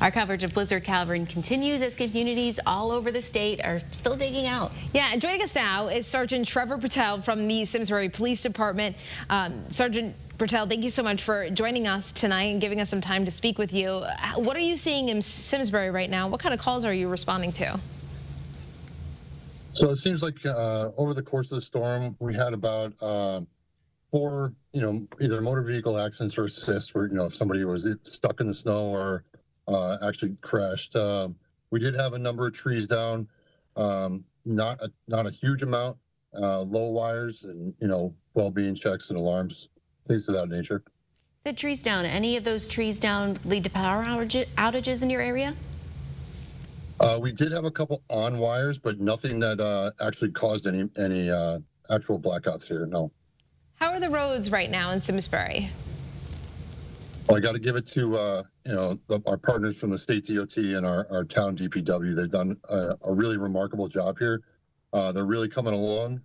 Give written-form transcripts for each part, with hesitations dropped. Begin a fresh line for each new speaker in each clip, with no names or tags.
Our coverage of Blizzard Calvin continues as communities all over the state are still digging out.
Yeah, and joining us now is Sergeant Trevor Brittell from the Simsbury Police Department. Sergeant Brittell, thank you so much for joining us tonight and giving us some time to speak with you. What are you seeing in Simsbury right now? What kind of calls are you responding to?
So it seems like over the course of the storm, we had about 4, either motor vehicle accidents or assists where, if somebody was stuck in the snow or actually crashed. We did have a number of trees down, not a huge amount, low wires and, well-being checks and alarms, things of that nature.
Said trees down. Any of those trees down lead to power outages in your area?
We did have a couple on wires, but nothing that actually caused any actual blackouts here, no.
How are the roads right now in Simsbury?
Well, I got to give it to our partners from the state DOT and our town DPW. They've done a really remarkable job here. They're really coming along.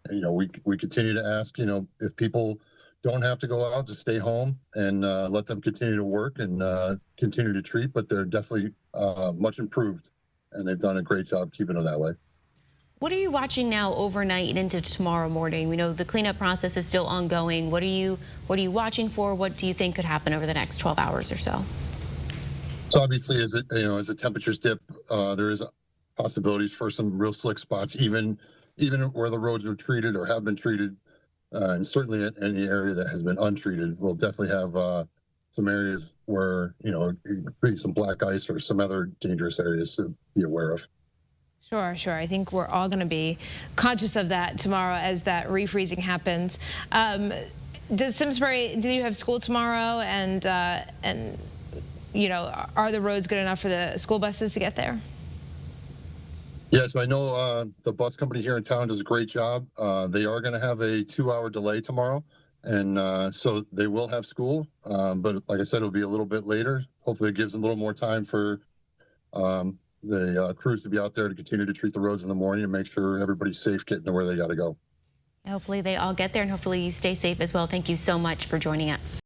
We continue to ask, if people don't have to go out, to stay home and let them continue to work and continue to treat. But they're definitely much improved, and they've done a great job keeping them that way.
What are you watching now overnight and into tomorrow morning? We know the cleanup process is still ongoing. What are you watching for? What do you think could happen over the next 12 hours or so?
So obviously, as the temperatures dip, there is possibilities for some real slick spots, even where the roads are treated or have been treated, and certainly in any area that has been untreated. We'll definitely have some areas where it could be some black ice or some other dangerous areas to be aware of.
Sure. I think we're all going to be conscious of that tomorrow as that refreezing happens. Does Simsbury, do you have school tomorrow? And are the roads good enough for the school buses to get there?
Yes, I know the bus company here in town does a great job. They are going to have a 2-hour delay tomorrow, and so they will have school. But like I said, it'll be a little bit later. Hopefully it gives them a little more time for the crews to be out there to continue to treat the roads in the morning and make sure everybody's safe getting to where they got to go.
Hopefully they all get there, and hopefully you stay safe as well. Thank you so much for joining us.